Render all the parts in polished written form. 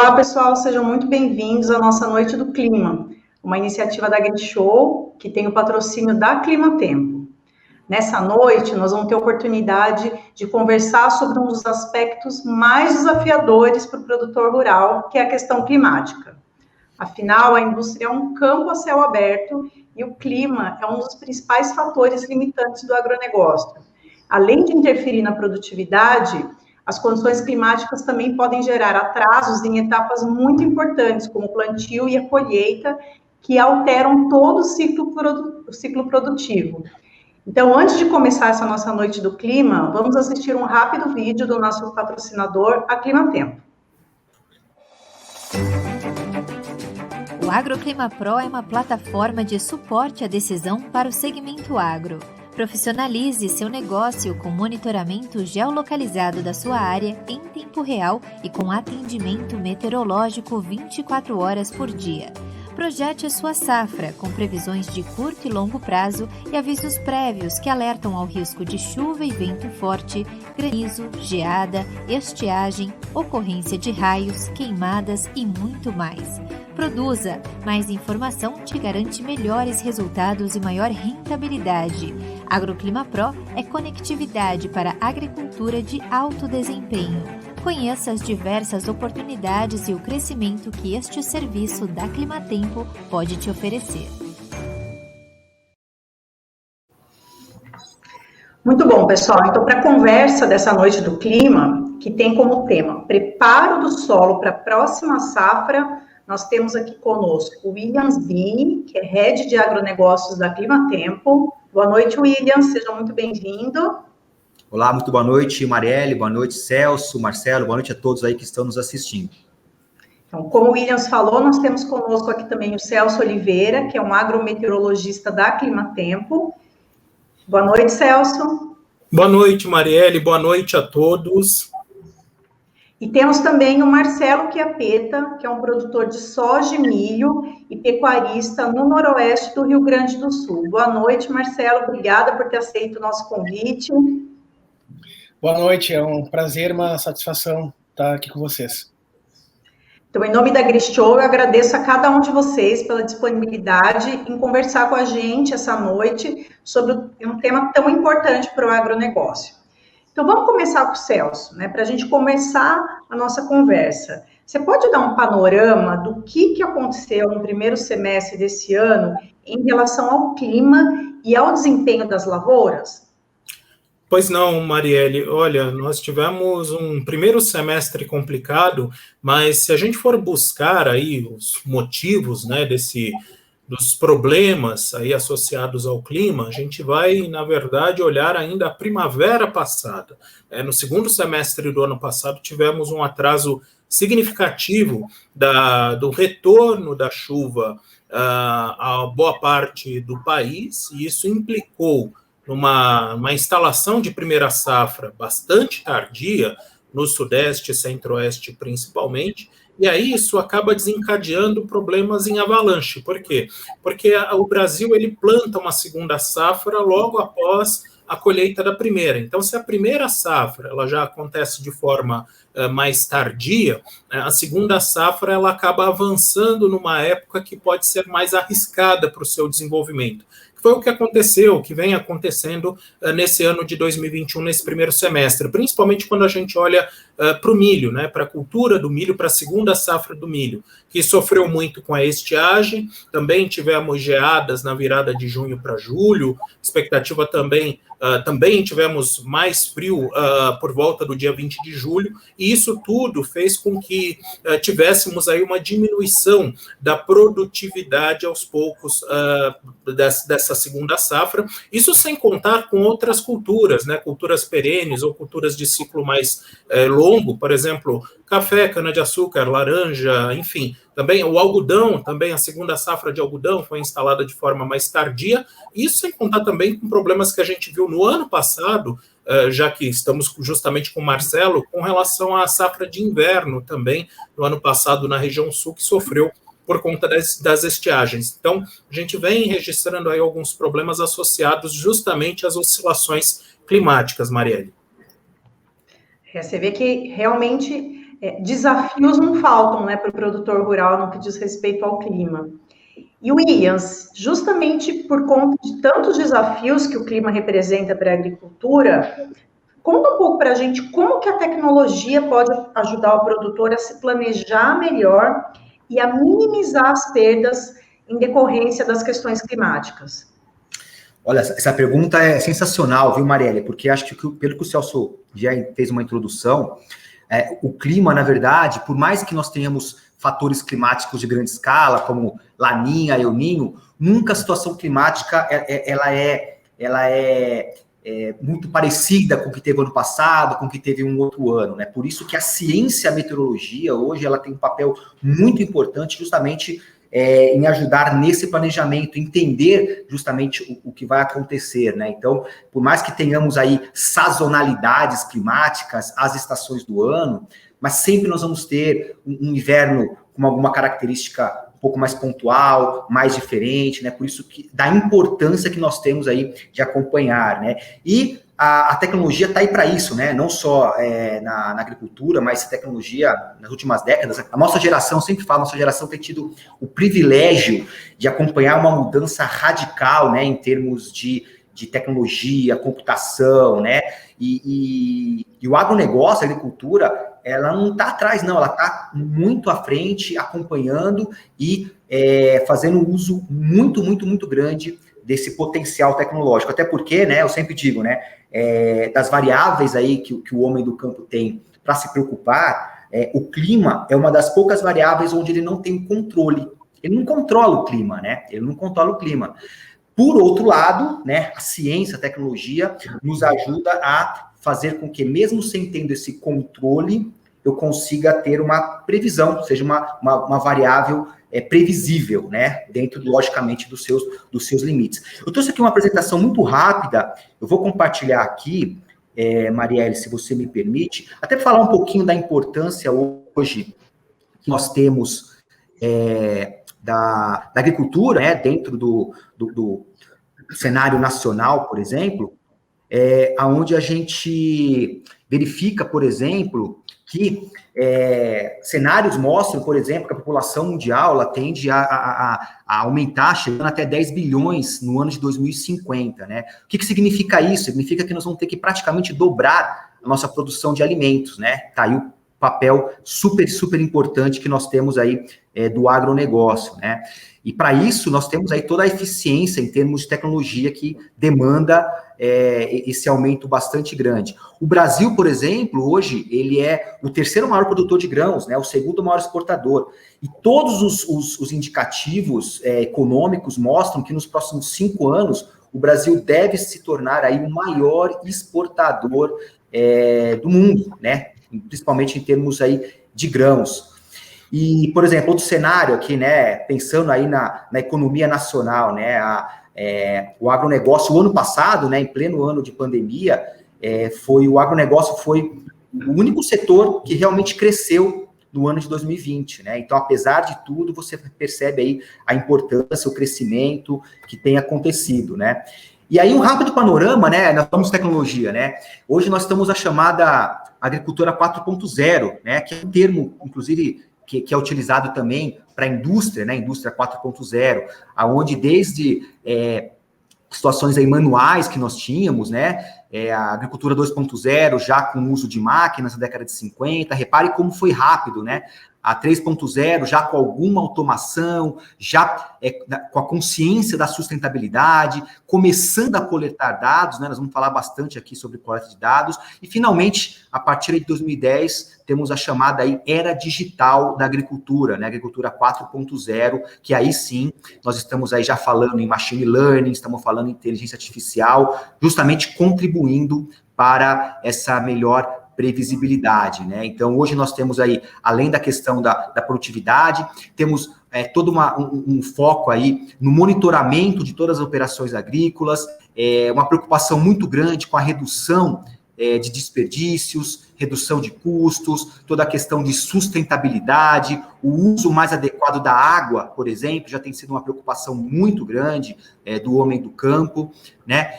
Olá, pessoal, sejam muito bem-vindos à nossa Noite do Clima, uma iniciativa da Grishow, que tem o patrocínio da Climatempo. Nessa noite, nós vamos ter a oportunidade de conversar sobre um dos aspectos mais desafiadores para o produtor rural, que é a questão climática. Afinal, a indústria é um campo a céu aberto e o clima é um dos principais fatores limitantes do agronegócio. Além de interferir na produtividade, as condições climáticas também podem gerar atrasos em etapas muito importantes, como o plantio e a colheita, que alteram todo o ciclo produtivo. Então, antes de começar essa nossa noite do clima, vamos assistir um rápido vídeo do nosso patrocinador, a Climatempo. O AgroClima Pro é uma plataforma de suporte à decisão para o segmento agro. Profissionalize seu negócio com monitoramento geolocalizado da sua área em tempo real e com atendimento meteorológico 24 horas por dia. Projete a sua safra com previsões de curto e longo prazo e avisos prévios que alertam ao risco de chuva e vento forte, granizo, geada, estiagem, ocorrência de raios, queimadas e muito mais. Produza! Mais informação te garante melhores resultados e maior rentabilidade. AgroClima Pro é conectividade para a agricultura de alto desempenho. Conheça as diversas oportunidades e o crescimento que este serviço da Climatempo pode te oferecer. Muito bom, pessoal. Então, para a conversa dessa noite do clima, que tem como tema preparo do solo para a próxima safra, nós temos aqui conosco o William Zini, que é Head de Agronegócios da Climatempo. Boa noite, William. Seja muito bem-vindo. Olá, muito boa noite, Marielle, boa noite, Celso, Marcelo, boa noite a todos aí que estão nos assistindo. Então, como o Williams falou, nós temos conosco aqui também o Celso Oliveira, que é um agrometeorologista da Climatempo. Boa noite, Celso. Boa noite, Marielle, boa noite a todos. E temos também o Marcelo Chiappetta, que é um produtor de soja e milho e pecuarista no noroeste do Rio Grande do Sul. Boa noite, Marcelo, obrigada por ter aceito o nosso convite. Boa noite, é um prazer, uma satisfação estar aqui com vocês. Então, em nome da Grishow, eu agradeço a cada um de vocês pela disponibilidade em conversar com a gente essa noite sobre um tema tão importante para o agronegócio. Então, vamos começar com o Celso, né, para a gente começar a nossa conversa. Você pode dar um panorama do que aconteceu no primeiro semestre desse ano em relação ao clima e ao desempenho das lavouras? Pois não, Marielle. Olha, nós tivemos um primeiro semestre complicado, mas se a gente for buscar aí os motivos, né, dos problemas aí associados ao clima, a gente vai, na verdade, olhar ainda a primavera passada. No segundo semestre do ano passado, tivemos um atraso significativo do retorno da chuva a boa parte do país, e isso implicou numa instalação de primeira safra bastante tardia, no Sudeste e Centro-Oeste principalmente, e aí isso acaba desencadeando problemas em avalanche. Por quê? Porque o Brasil ele planta uma segunda safra logo após a colheita da primeira. Então, se a primeira safra ela já acontece de forma mais tardia, a segunda safra ela acaba avançando numa época que pode ser mais arriscada para o seu desenvolvimento. Foi o que aconteceu, o que vem acontecendo nesse ano de 2021, nesse primeiro semestre, principalmente quando a gente olha para o milho, né, para a cultura do milho, para a segunda safra do milho, que sofreu muito com a estiagem. Também tivemos geadas na virada de junho para julho, expectativa também tivemos mais frio por volta do dia 20 de julho, e isso tudo fez com que tivéssemos aí uma diminuição da produtividade aos poucos dessa segunda safra, isso sem contar com outras culturas, né, culturas perenes ou culturas de ciclo mais longo, por exemplo, café, cana-de-açúcar, laranja, enfim. Também o algodão, também a segunda safra de algodão foi instalada de forma mais tardia, isso sem contar também com problemas que a gente viu no ano passado, já que estamos justamente com o Marcelo, com relação à safra de inverno também, no ano passado na região sul, que sofreu por conta das estiagens. Então, a gente vem registrando aí alguns problemas associados justamente às oscilações climáticas, Marielle. Você vê que realmente desafios não faltam, né, para o produtor rural no que diz respeito ao clima. E Williams, justamente por conta de tantos desafios que o clima representa para a agricultura, conta um pouco para a gente como que a tecnologia pode ajudar o produtor a se planejar melhor e a minimizar as perdas em decorrência das questões climáticas. Olha, essa pergunta é sensacional, viu, Marielle? Porque acho que, pelo que o Celso já fez uma introdução, o clima, na verdade, por mais que nós tenhamos fatores climáticos de grande escala, como Laninha, El Ninho, nunca a situação climática ela é muito parecida com o que teve ano passado, com o que teve um outro ano, né? Por isso que a ciência, a meteorologia, hoje, ela tem um papel muito importante justamente em ajudar nesse planejamento, entender justamente o que vai acontecer, né? Então, por mais que tenhamos aí sazonalidades climáticas, as estações do ano, mas sempre nós vamos ter um inverno com alguma característica um pouco mais pontual, mais diferente, né? Por isso que da importância que nós temos aí de acompanhar, né? E a tecnologia está aí para isso, né? Não só na agricultura, mas a tecnologia nas últimas décadas. A nossa geração, sempre falo, nossa geração tem tido o privilégio de acompanhar uma mudança radical, né? Em termos de tecnologia, computação, né? E o agronegócio, a agricultura, ela não está atrás, não, ela está muito à frente, acompanhando e fazendo um uso muito, muito, muito grande desse potencial tecnológico. Até porque, né, eu sempre digo, né, das variáveis aí que o homem do campo tem para se preocupar, o clima é uma das poucas variáveis onde ele não tem controle. Ele não controla o clima, né? Ele não controla o clima. Por outro lado, né, a ciência, a tecnologia nos ajuda a fazer com que, mesmo sem tendo esse controle, eu consiga ter uma previsão, seja uma variável previsível, né, dentro, logicamente, dos seus limites. Eu trouxe aqui uma apresentação muito rápida, eu vou compartilhar aqui, Marielle, se você me permite, até para falar um pouquinho da importância hoje que nós temos da agricultura, né, dentro do cenário nacional, por exemplo, onde a gente verifica, por exemplo, que cenários mostram, por exemplo, que a população mundial ela tende a aumentar, chegando até 10 bilhões no ano de 2050, né? O que significa isso? Significa que nós vamos ter que praticamente dobrar a nossa produção de alimentos, né? Tá aí o papel super, super importante que nós temos aí do agronegócio, né? E para isso, nós temos aí toda a eficiência em termos de tecnologia que demanda esse aumento bastante grande. O Brasil, por exemplo, hoje, ele é o terceiro maior produtor de grãos, né? O segundo maior exportador. E todos os indicativos econômicos mostram que nos próximos 5 anos, o Brasil deve se tornar aí o maior exportador do mundo, né? Principalmente em termos aí de grãos. E, por exemplo, outro cenário aqui, né, pensando aí na economia nacional, né, o agronegócio, o ano passado, né, em pleno ano de pandemia, o agronegócio foi o único setor que realmente cresceu no ano de 2020, né, então, apesar de tudo, você percebe aí a importância, o crescimento que tem acontecido, né. E aí, um rápido panorama, né, nós falamos de tecnologia, né, hoje nós estamos a chamada agricultura 4.0, né, que é um termo, inclusive, que é utilizado também para a indústria, né, indústria 4.0, aonde desde situações aí manuais que nós tínhamos, né, a agricultura 2.0 já com o uso de máquinas na década de 50, repare como foi rápido, né, a 3.0 já com alguma automação, já com a consciência da sustentabilidade, começando a coletar dados, né, nós vamos falar bastante aqui sobre coleta de dados, e finalmente, a partir de 2010, temos a chamada aí era digital da agricultura, né, agricultura 4.0, que aí sim, nós estamos aí já falando em machine learning, estamos falando em inteligência artificial, justamente contribuindo para essa melhor previsibilidade, né? Então, hoje nós temos aí, além da questão da produtividade, temos todo um foco aí no monitoramento de todas as operações agrícolas, uma preocupação muito grande com a redução de desperdícios, redução de custos, toda a questão de sustentabilidade, o uso mais adequado da água, por exemplo, já tem sido uma preocupação muito grande do homem do campo, né?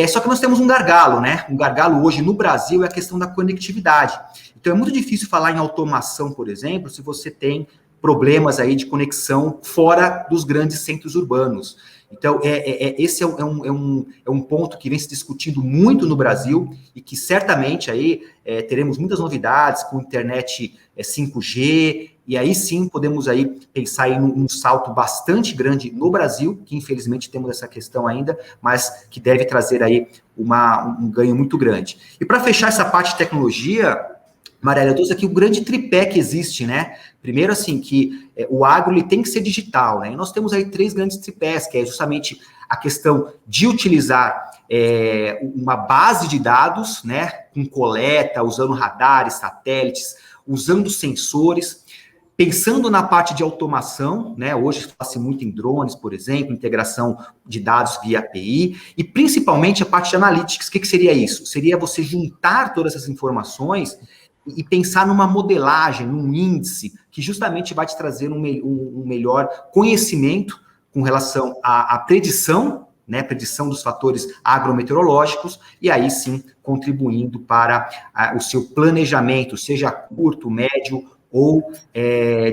Só que nós temos um gargalo, né? Um gargalo hoje no Brasil é a questão da conectividade. Então, é muito difícil falar em automação, por exemplo, se você tem problemas aí de conexão fora dos grandes centros urbanos. Então, esse é um ponto que vem se discutindo muito no Brasil e que certamente aí teremos muitas novidades com internet 5G, e aí sim podemos aí pensar em um salto bastante grande no Brasil, que infelizmente temos essa questão ainda, mas que deve trazer aí um ganho muito grande. E para fechar essa parte de tecnologia, Mariela, eu trouxe aqui o grande tripé que existe, né? Primeiro, assim, que o agro ele tem que ser digital, né? E nós temos aí 3 grandes tripés, que é justamente a questão de utilizar uma base de dados, né? Com coleta, usando radares, satélites, usando sensores, pensando na parte de automação, né? Hoje fala-se muito em drones, por exemplo, integração de dados via API, e principalmente a parte de analytics. O que seria isso? Seria você juntar todas essas informações e pensar numa modelagem, num índice, que justamente vai te trazer um melhor conhecimento com relação à predição, né, predição dos fatores agrometeorológicos, e aí sim contribuindo para o seu planejamento, seja a curto, médio ou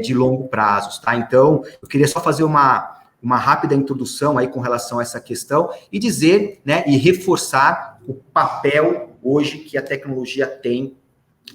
de longo prazo, tá? Então, eu queria só fazer uma rápida introdução aí com relação a essa questão e dizer, né, e reforçar o papel hoje que a tecnologia tem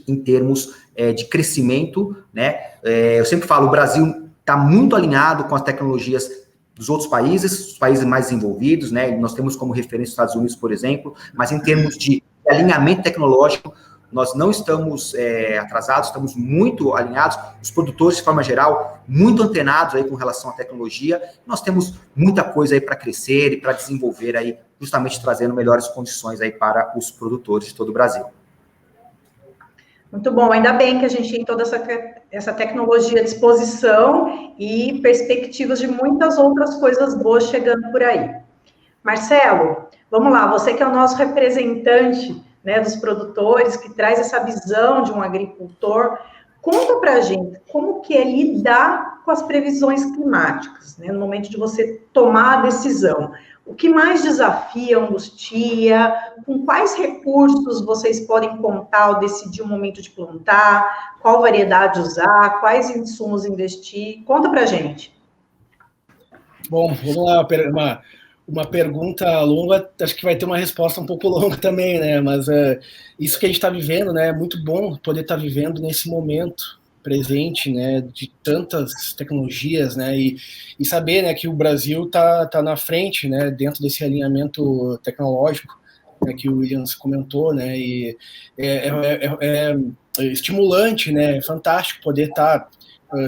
em termos de crescimento, né? Eu sempre falo, o Brasil está muito alinhado com as tecnologias dos outros países, os países mais desenvolvidos, né? Nós temos como referência os Estados Unidos, por exemplo, mas em termos de alinhamento tecnológico, nós não estamos atrasados, estamos muito alinhados, os produtores, de forma geral, muito antenados aí com relação à tecnologia. Nós temos muita coisa aí para crescer e para desenvolver aí, justamente trazendo melhores condições aí para os produtores de todo o Brasil. Muito bom, ainda bem que a gente tem toda essa tecnologia à disposição e perspectivas de muitas outras coisas boas chegando por aí. Marcelo, vamos lá, você que é o nosso representante, né, dos produtores, que traz essa visão de um agricultor, conta para a gente como que é lidar com as previsões climáticas, né, no momento de você tomar a decisão. O que mais desafia, angustia? Com quais recursos vocês podem contar ao decidir o momento de plantar? Qual variedade usar? Quais insumos investir? Conta pra gente. Bom, vamos lá, uma pergunta longa, acho que vai ter uma resposta um pouco longa também, né? Mas isso que a gente está vivendo, né? É muito bom poder estar vivendo nesse momento presente, né, de tantas tecnologias, né, e saber, né, que o Brasil tá na frente, né, dentro desse alinhamento tecnológico, né, que o Williams comentou, né, e é estimulante, né, é fantástico poder estar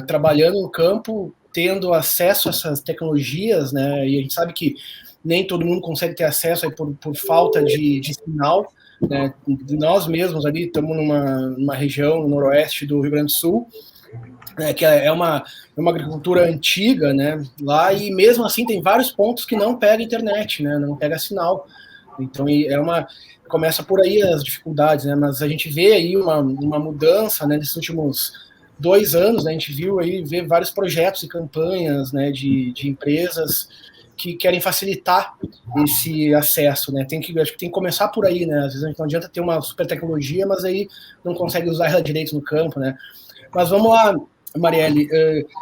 trabalhando no campo, tendo acesso a essas tecnologias, né, e a gente sabe que nem todo mundo consegue ter acesso aí por falta de sinal, né, nós mesmos ali estamos numa região no noroeste do Rio Grande do Sul, né, que é uma agricultura antiga, né, lá, e mesmo assim tem vários pontos que não pega internet, né, não pega sinal. Então começa por aí as dificuldades, né, mas a gente vê aí uma mudança, né, nesses últimos 2 anos, né, a gente vê vários projetos e campanhas, né, de empresas que querem facilitar esse acesso, né? Acho que tem que começar por aí, né? Às vezes a gente não adianta ter uma super tecnologia, mas aí não consegue usar ela direito no campo, né? Mas vamos lá, Marielle,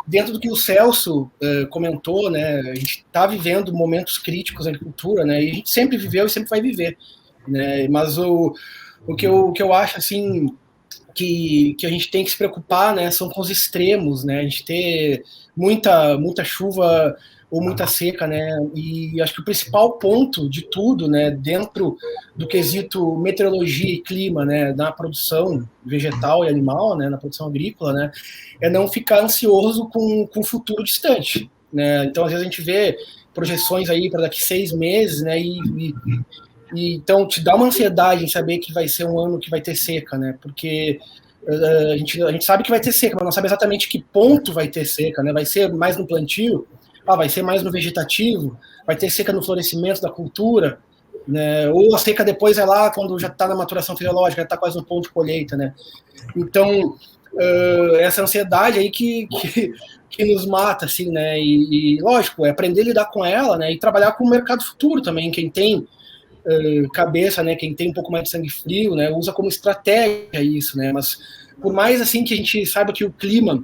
dentro do que o Celso comentou, né? A gente está vivendo momentos críticos na agricultura, né? E a gente sempre viveu e sempre vai viver, né? Mas o que eu acho, assim, que a gente tem que se preocupar, né? São com os extremos, né? A gente ter muita chuva ou muita seca, né? E acho que o principal ponto de tudo, né, dentro do quesito meteorologia e clima, né, na produção vegetal e animal, né, na produção agrícola, né, é não ficar ansioso com o futuro distante, né? Então, às vezes a gente vê projeções aí para daqui 6 meses, né, e então te dá uma ansiedade em saber que vai ser um ano que vai ter seca, né? Porque a gente sabe que vai ter seca, mas não sabe exatamente que ponto vai ter seca, né? Vai ser mais no plantio, vai ser mais no vegetativo, vai ter seca no florescimento da cultura, né? Ou a seca depois é lá quando já está na maturação fisiológica, já está quase no ponto de colheita, né? Então, essa ansiedade aí que nos mata, assim, né? E lógico, é aprender a lidar com ela, né? E trabalhar com o mercado futuro também, quem tem cabeça, né? Quem tem um pouco mais de sangue frio, né? Usa como estratégia isso, né? Mas por mais assim que a gente saiba que o clima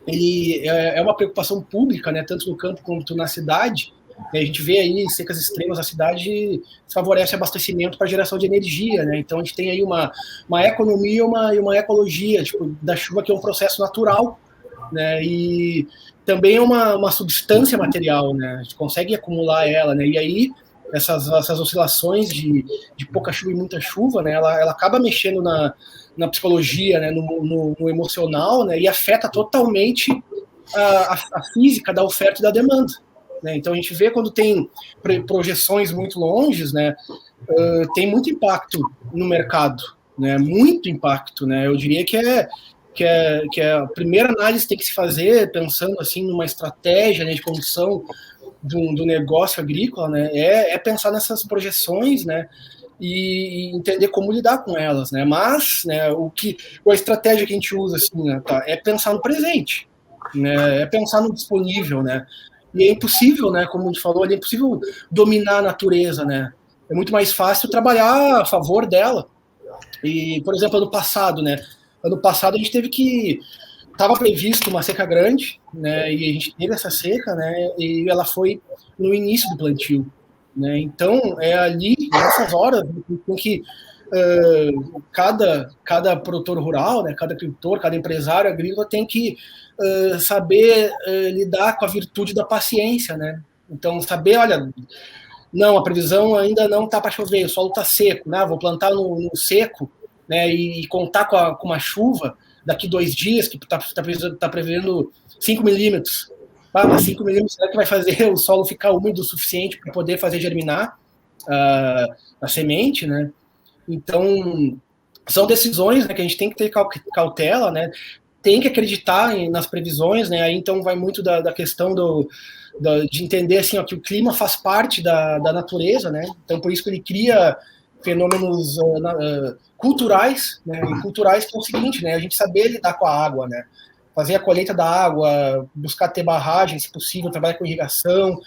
ele é uma preocupação pública, né, tanto no campo quanto na cidade, né, a gente vê aí secas extremas na cidade favorece abastecimento para geração de energia, né, então a gente tem aí uma economia e uma ecologia, tipo, da chuva, que é um processo natural, né, e também é uma substância material, né, a gente consegue acumular ela, né, e aí essas oscilações de pouca chuva e muita chuva, né, ela acaba mexendo na psicologia, né, no emocional, né, e afeta totalmente a física da oferta e da demanda, né. Então a gente vê quando tem projeções muito longes, né, tem muito impacto no mercado, né, muito impacto, né. Eu diria que a primeira análise tem que se fazer pensando assim numa estratégia, né, de condução do negócio agrícola, né, é pensar nessas projeções, né, e entender como lidar com elas, né, mas, né, a estratégia que a gente usa, assim, né, tá, é pensar no presente, né, é pensar no disponível, né, e é impossível, né, como a gente falou, é impossível dominar a natureza, né, é muito mais fácil trabalhar a favor dela. E, por exemplo, ano passado a gente teve que estava previsto uma seca grande, né, e a gente teve essa seca, né, e ela foi no início do plantio, né, então é ali, nessas horas, em que cada produtor rural, né, cada agricultor, cada empresário agrícola tem que saber lidar com a virtude da paciência, né, então saber, olha, não, a previsão ainda não está para chover, o solo está seco, né, vou plantar no seco, né, e contar com uma chuva daqui 2 dias, que está prevendo 5 milímetros. Mas 5 milímetros será que vai fazer o solo ficar úmido o suficiente para poder fazer germinar a semente, né? Então, são decisões, né, que a gente tem que ter cautela, né? Tem que acreditar nas previsões, né? Aí então vai muito da questão de entender assim, ó, que o clima faz parte da natureza, né? Então por isso que ele cria fenômenos culturais, né? E culturais que é o seguinte, né? A gente saber lidar com a água, né? Fazer a colheita da água, buscar ter barragem, se possível, trabalhar com irrigação,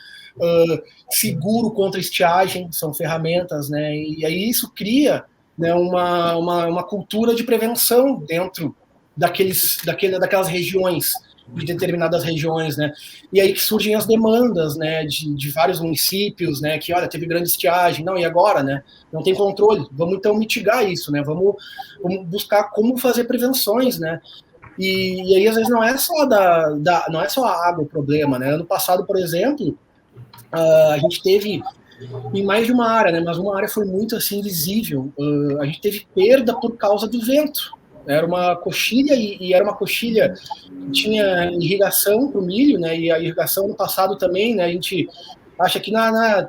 seguro contra estiagem, são ferramentas, né? E aí isso cria, né, uma cultura de prevenção dentro daquelas regiões, de determinadas regiões, né? E aí que surgem as demandas, né, de vários municípios, né, que, olha, teve grande estiagem, não, e agora, né? Não tem controle, vamos então mitigar isso, né? Vamos buscar como fazer prevenções, né? E aí, às vezes, não é só a água o problema, né? Ano passado, por exemplo, a gente teve em mais de uma área, né? Mas uma área foi muito, assim, visível. A gente teve perda por causa do vento. Era uma coxilha, e era uma coxilha que tinha irrigação para o milho, né? E a irrigação no passado também, né? A gente acha que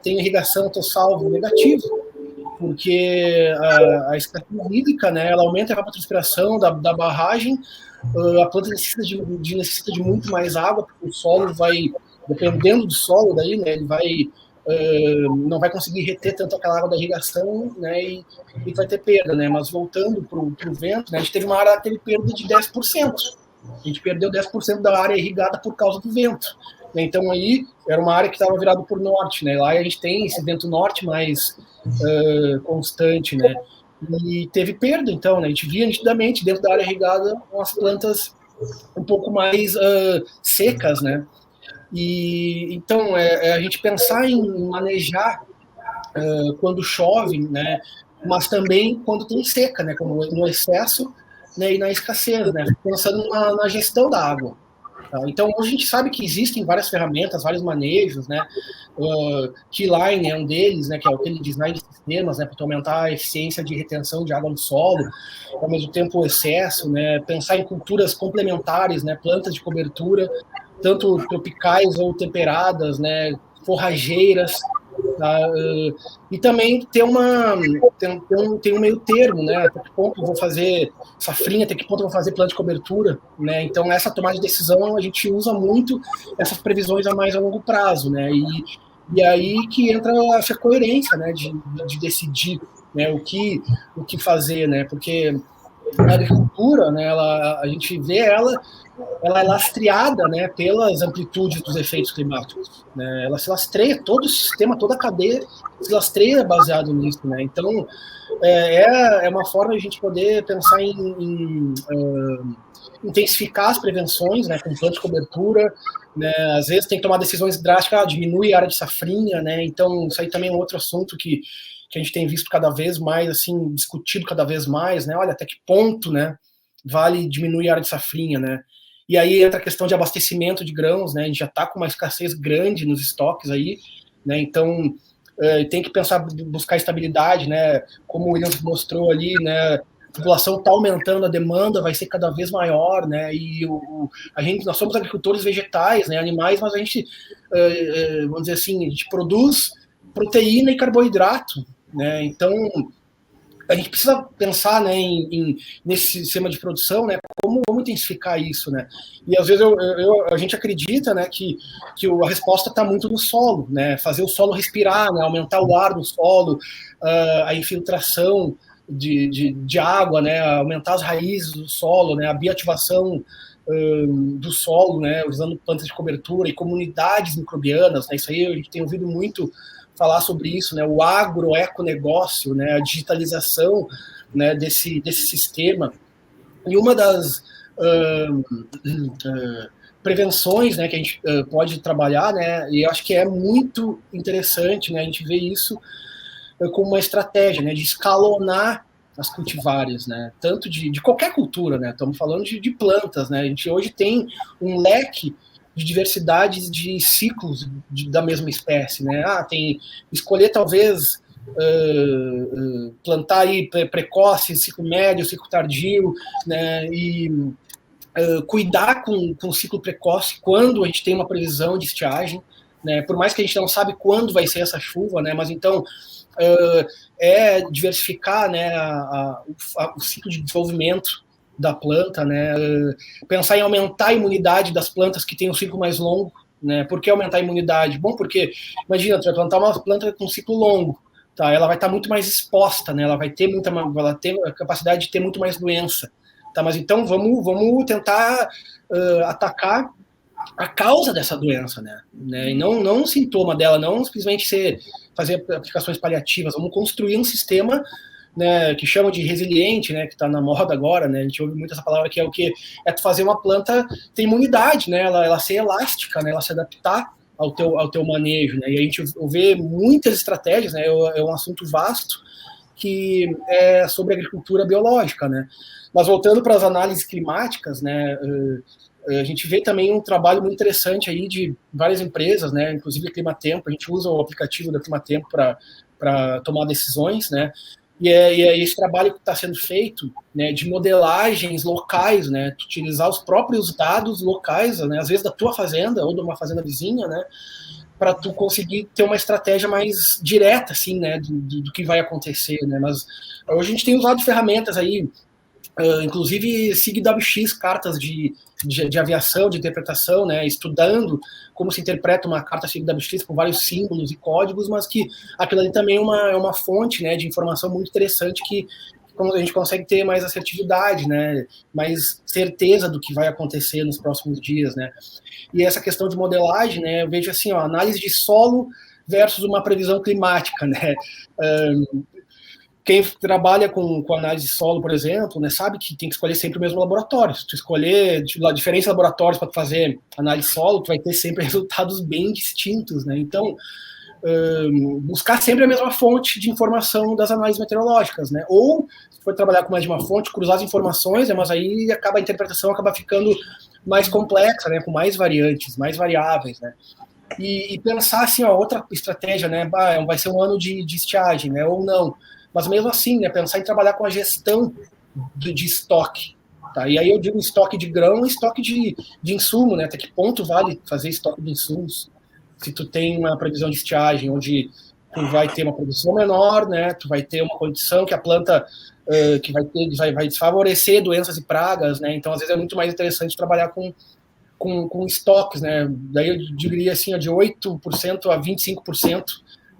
tem irrigação, estou salvo, negativo, porque a escassez hídrica, né? Ela aumenta a evapotranspiração da barragem, a planta necessita de muito mais água, porque o solo vai, dependendo do solo daí, né? Ele vai não vai conseguir reter tanto aquela água da irrigação, né, e vai ter perda, né, mas voltando para o vento, né, a gente teve uma área que teve perda de 10%, a gente perdeu 10% da área irrigada por causa do vento, né, então aí era uma área que estava virada por norte, né, lá a gente tem esse vento norte mais constante, né, e teve perda, então, né, a gente via nitidamente dentro da área irrigada umas plantas um pouco mais secas, né. E então a gente pensar em manejar quando chove, né, mas também quando tem seca, né, como no excesso, né, e na escassez, né, pensando na gestão da água. Tá? Então hoje a gente sabe que existem várias ferramentas, vários manejos, né, Keyline é um deles, né, que é aquele design de sistemas, né, para aumentar a eficiência de retenção de água no solo, ao mesmo tempo o excesso, né, pensar em culturas complementares, né, plantas de cobertura, tanto tropicais ou temperadas, né, forrageiras, tá? E também tem um meio termo, né, até que ponto eu vou fazer safrinha, até que ponto eu vou fazer plano de cobertura, né, então essa tomada de decisão a gente usa muito essas previsões a mais a longo prazo, né, e aí que entra essa coerência, né, de decidir, né, o que fazer, né, porque a agricultura, né, a gente vê ela é lastreada, né, pelas amplitudes dos efeitos climáticos, né? Ela se lastreia, todo o sistema, toda a cadeia se lastreia baseado nisso, né? Então, é uma forma de a gente poder pensar em intensificar as prevenções, né, com plano de cobertura, né? Às vezes tem que tomar decisões drásticas, diminui a área de safrinha, né? Então, isso aí também é um outro assunto que a gente tem visto cada vez mais, assim, discutido cada vez mais, né? Olha, até que ponto, né, vale diminuir a área de safrinha, né? E aí entra a questão de abastecimento de grãos, né? A gente já está com uma escassez grande nos estoques aí, né? Então, tem que pensar, buscar estabilidade, né? Como o William mostrou ali, né? A população está aumentando, a demanda vai ser cada vez maior, né? E nós somos agricultores vegetais, né? Animais, mas a gente, vamos dizer assim, a gente produz proteína e carboidrato, né? Então, a gente precisa pensar, né, nesse sistema de produção, né, como intensificar isso, né? E às vezes a gente acredita, né, que a resposta está muito no solo, né? Fazer o solo respirar, né, aumentar o ar do solo, a infiltração de água, né, aumentar as raízes do solo, né, a bioativação do solo, né, usando plantas de cobertura e comunidades microbianas, né? Isso aí a gente tem ouvido muito falar sobre isso, né, o agroeconegócio, né, a digitalização, né, desse sistema. E uma das prevenções, né, que a gente pode trabalhar, né, e eu acho que é muito interessante, né, a gente vê isso como uma estratégia, né, de escalonar as cultivares, né, tanto de qualquer cultura, né, estamos falando de plantas, né, a gente hoje tem um leque de diversidades de ciclos da mesma espécie, né? Tem escolher talvez plantar aí precoce, ciclo médio, ciclo tardio, né? E cuidar com o ciclo precoce quando a gente tem uma previsão de estiagem, né? Por mais que a gente não sabe quando vai ser essa chuva, né? Mas então diversificar, né? O ciclo de desenvolvimento da planta, né? Pensar em aumentar a imunidade das plantas que têm um ciclo mais longo, né? Por que aumentar a imunidade? Bom, porque imagina, tu vai plantar uma planta com um ciclo longo, tá? Ela vai estar muito mais exposta, né? Ela vai ter ela tem a capacidade de ter muito mais doença, tá? Mas então vamos tentar atacar a causa dessa doença, né? E não um sintoma dela, não simplesmente fazer aplicações paliativas. Vamos construir um sistema, né, que chama de resiliente, né, que está na moda agora, né, a gente ouve muito essa palavra, que é o que? É tu fazer uma planta ter imunidade, né, ela ser elástica, né, ela se adaptar ao teu manejo, né, e a gente vê muitas estratégias, né, é um assunto vasto, que é sobre agricultura biológica, né, mas voltando para as análises climáticas, né, a gente vê também um trabalho muito interessante aí de várias empresas, né, inclusive a Climatempo, a gente usa o aplicativo da Climatempo para tomar decisões, né, e é esse trabalho que está sendo feito, né, de modelagens locais, né, utilizar os próprios dados locais, né, às vezes da tua fazenda ou de uma fazenda vizinha, né, para tu conseguir ter uma estratégia mais direta, assim, né, do que vai acontecer, né. Mas hoje a gente tem usado ferramentas aí, inclusive SIGWX, cartas de aviação, de interpretação, né, estudando como se interpreta uma carta SIGWX com vários símbolos e códigos, mas que aquilo ali também é uma fonte, né, de informação muito interessante que a gente consegue ter mais assertividade, né, mais certeza do que vai acontecer nos próximos dias, né. E essa questão de modelagem, né, eu vejo assim, análise de solo versus uma previsão climática, né. Quem trabalha com análise de solo, por exemplo, né, sabe que tem que escolher sempre o mesmo laboratório. Se tu escolher diferentes laboratórios para fazer análise de solo, tu vai ter sempre resultados bem distintos, né? Então, buscar sempre a mesma fonte de informação das análises meteorológicas, né? Ou, se for trabalhar com mais de uma fonte, cruzar as informações, né, mas aí a interpretação acaba ficando mais complexa, né, com mais variantes, mais variáveis, né? E pensar assim, outra estratégia, né? Vai ser um ano de estiagem, né? Ou não. Mas mesmo assim, né, pensar em trabalhar com a gestão de estoque. Tá? E aí eu digo estoque de grão e estoque de insumo, né? Até que ponto vale fazer estoque de insumos? Se tu tem uma previsão de estiagem, onde tu vai ter uma produção menor, né? Tu vai ter uma condição que a planta que vai desfavorecer doenças e pragas, né? Então, às vezes, é muito mais interessante trabalhar com estoques, né? Daí eu diria assim, de 8% a 25%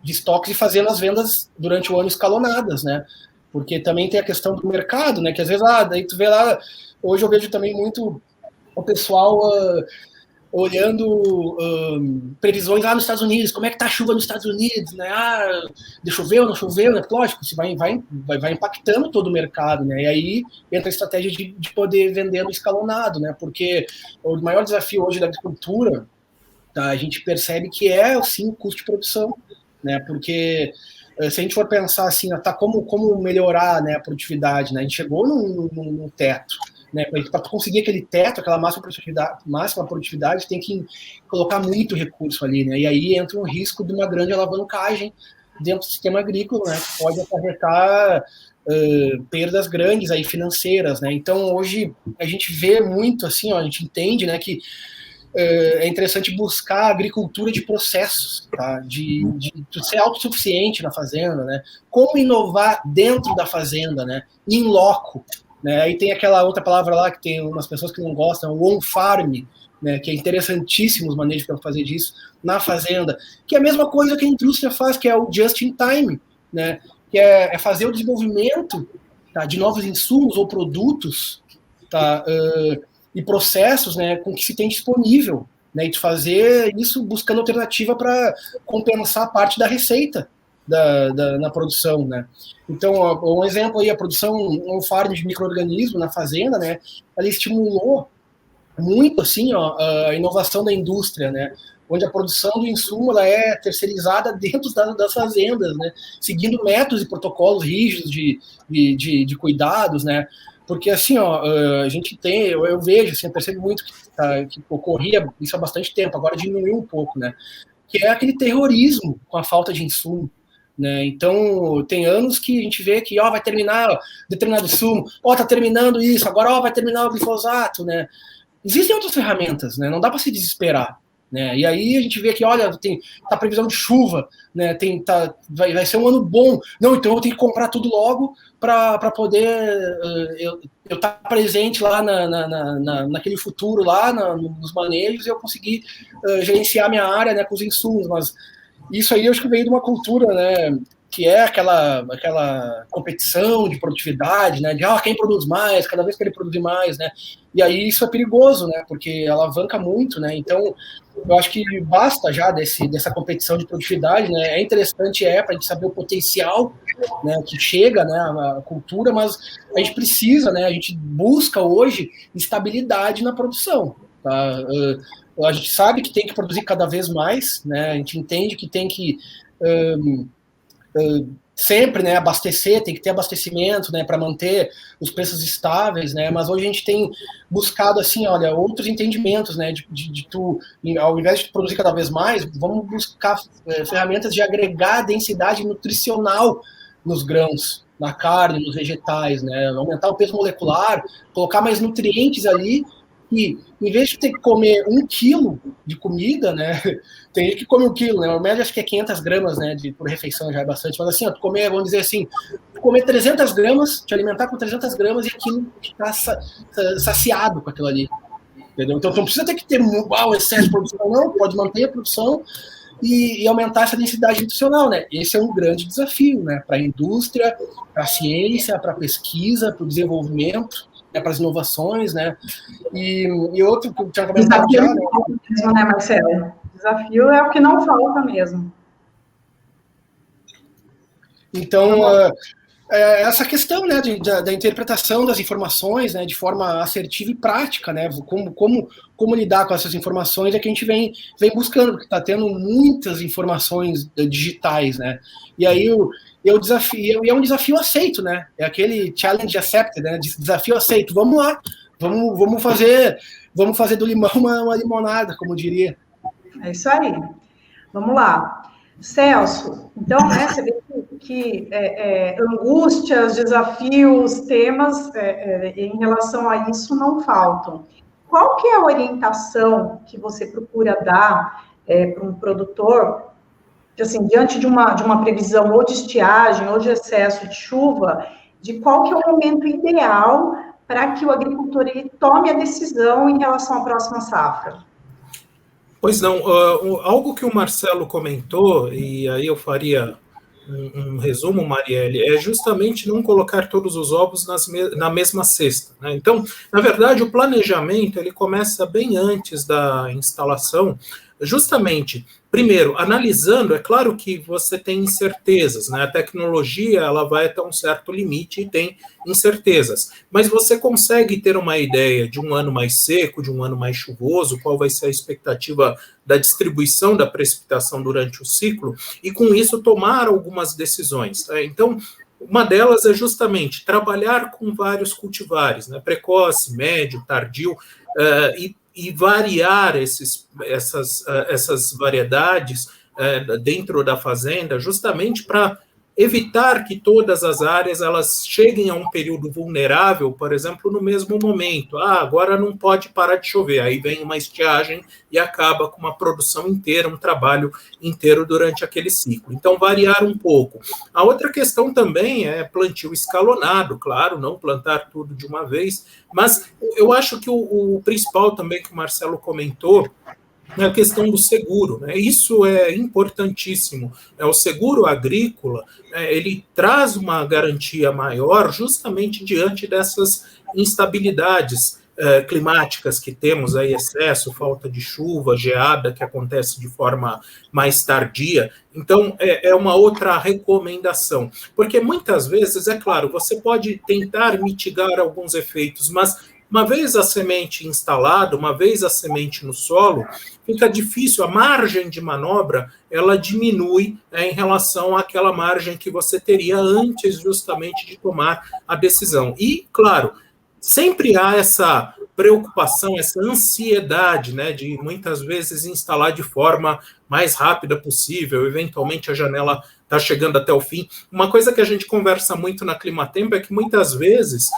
de estoques e fazendo as vendas durante o ano escalonadas, né? Porque também tem a questão do mercado, né? Que às vezes, daí tu vê lá, hoje eu vejo também muito o pessoal olhando previsões lá nos Estados Unidos, como é que tá a chuva nos Estados Unidos, né? Choveu, não choveu, né? Lógico, isso vai impactando todo o mercado, né? E aí entra a estratégia de poder vender no escalonado, né? Porque o maior desafio hoje da agricultura, tá, a gente percebe que sim, o custo de produção, né? Porque se a gente for pensar assim, tá, como melhorar, né, a produtividade, né? A gente chegou num teto, né? Para conseguir aquele teto, aquela máxima produtividade, tem que colocar muito recurso ali, né? E aí entra um risco de uma grande alavancagem dentro do sistema agrícola, né? Que pode acarretar perdas grandes aí financeiras, né? Então hoje a gente vê muito assim, a gente entende, né, que é interessante buscar a agricultura de processos, tá? de ser autossuficiente na fazenda, né? Como inovar dentro da fazenda, né? In loco, né? Aí tem aquela outra palavra lá que tem umas pessoas que não gostam, o on-farm, né? Que é interessantíssimo os manejos para fazer disso na fazenda, que é a mesma coisa que a indústria faz, que é o just-in-time, né? Que é fazer o desenvolvimento, tá, de novos insumos ou produtos, tá, e processos, né, com que se tem disponível, né, e de fazer isso buscando alternativa para compensar parte da receita na produção, né. Então, um exemplo aí, a produção on-farm de micro-organismos na fazenda, né, ela estimulou muito, assim, a inovação da indústria, né, onde a produção do insumo ela é terceirizada dentro das fazendas, né, seguindo métodos e protocolos rígidos de cuidados, né. Porque, assim, a gente tem, eu vejo, assim, eu percebo muito que ocorria isso há bastante tempo, agora diminuiu um pouco, né? Que é aquele terrorismo com a falta de insumo, né? Então, tem anos que a gente vê que, vai terminar determinado insumo, tá terminando isso, agora, vai terminar o glifosato, né? Existem outras ferramentas, né? Não dá para se desesperar, né? E aí a gente vê que, tá previsão de chuva, né? Vai ser um ano bom. Não, então eu tenho que comprar tudo logo para poder eu estar presente lá naquele futuro lá, nos manejos, e eu conseguir gerenciar minha área, né, com os insumos. Mas isso aí eu acho que veio de uma cultura, né, que é aquela competição de produtividade, né, de quem produz mais, cada vez que ele produzir mais, né, e aí isso é perigoso, né, porque alavanca muito, né, então eu acho que basta já dessa competição de produtividade, né, é interessante para a gente saber o potencial, né, que chega, né, a cultura, mas a gente precisa, né, a gente busca hoje estabilidade na produção, tá? A gente sabe que tem que produzir cada vez mais, né, a gente entende que tem que sempre, né, abastecer, tem que ter abastecimento, né, para manter os preços estáveis, né, mas hoje a gente tem buscado, assim, outros entendimentos, né, de tu, ao invés de produzir cada vez mais, vamos buscar ferramentas de agregar densidade nutricional nos grãos, na carne, nos vegetais, né, aumentar o peso molecular, colocar mais nutrientes ali, e em vez de ter que comer 1 quilo de comida, né, tem gente que come 1 quilo, né, o médio acho que é 500 gramas, né, por refeição já é bastante, mas assim, vamos dizer assim, comer 300 gramas, te alimentar com 300 gramas e aquilo ficar saciado com aquilo ali, entendeu? Então não precisa ter que ter um excesso de produção, não, pode manter a produção e aumentar essa densidade nutricional, né, esse é um grande desafio, né, para a indústria, para a ciência, para a pesquisa, para o desenvolvimento, para as inovações, né? E outro que eu tinha comentado já, né? Mesmo, né, Marcelo? Desafio é o que não falta mesmo. Então, essa questão, né, da interpretação das informações, né, de forma assertiva e prática, né, como lidar com essas informações é que a gente vem buscando, porque está tendo muitas informações digitais, né? E aí é um desafio aceito, né? É aquele challenge accepted, né? Desafio aceito. Vamos lá, vamos fazer do limão uma limonada, como diria. É isso aí. Vamos lá. Celso, então, né, você vê que angústias, desafios, temas em relação a isso não faltam. Qual que é a orientação que você procura dar para um produtor, assim, diante de uma previsão ou de estiagem ou de excesso de chuva, de qual que é o momento ideal para que o agricultor ele tome a decisão em relação à próxima safra? Pois não, algo que o Marcelo comentou, e aí eu faria um resumo, Marielle, é justamente não colocar todos os ovos na mesma cesta, né? Então, na verdade, o planejamento ele começa bem antes da instalação, justamente, primeiro, analisando, é claro que você tem incertezas, né? A tecnologia ela vai até um certo limite e tem incertezas, mas você consegue ter uma ideia de um ano mais seco, de um ano mais chuvoso, qual vai ser a expectativa da distribuição da precipitação durante o ciclo, e com isso tomar algumas decisões, tá? Então, uma delas é justamente trabalhar com vários cultivares, né? Precoce, médio, tardio, e variar essas variedades dentro da fazenda, justamente para evitar que todas as áreas elas cheguem a um período vulnerável, por exemplo, no mesmo momento. Agora não pode parar de chover, aí vem uma estiagem e acaba com uma produção inteira, um trabalho inteiro durante aquele ciclo. Então, variar um pouco. A outra questão também é plantio escalonado, claro, não plantar tudo de uma vez, mas eu acho que o principal também que o Marcelo comentou é a questão do seguro, né? Isso é importantíssimo. O seguro agrícola, ele traz uma garantia maior justamente diante dessas instabilidades climáticas que temos aí, excesso, falta de chuva, geada, que acontece de forma mais tardia. Então, é uma outra recomendação, porque muitas vezes, é claro, você pode tentar mitigar alguns efeitos, mas uma vez a semente instalada, uma vez a semente no solo, fica difícil, a margem de manobra, ela diminui em relação àquela margem que você teria antes justamente de tomar a decisão. E, claro, sempre há essa preocupação, essa ansiedade, né, de muitas vezes instalar de forma mais rápida possível, eventualmente a janela está chegando até o fim. Uma coisa que a gente conversa muito na Climatempo é que muitas vezes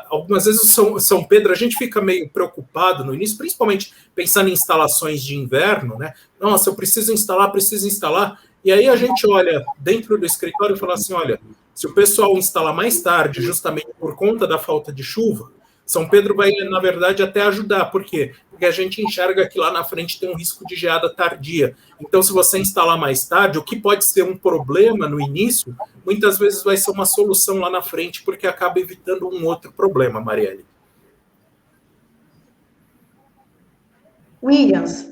algumas vezes o São Pedro, a gente fica meio preocupado no início, principalmente pensando em instalações de inverno, né? Nossa, eu preciso instalar, e aí a gente olha dentro do escritório e fala assim, olha, se o pessoal instalar mais tarde, justamente por conta da falta de chuva, São Pedro vai, na verdade, até ajudar. Por quê? Porque a gente enxerga que lá na frente tem um risco de geada tardia. Então, se você instalar mais tarde, o que pode ser um problema no início, muitas vezes vai ser uma solução lá na frente, porque acaba evitando um outro problema, Marielle. Williams,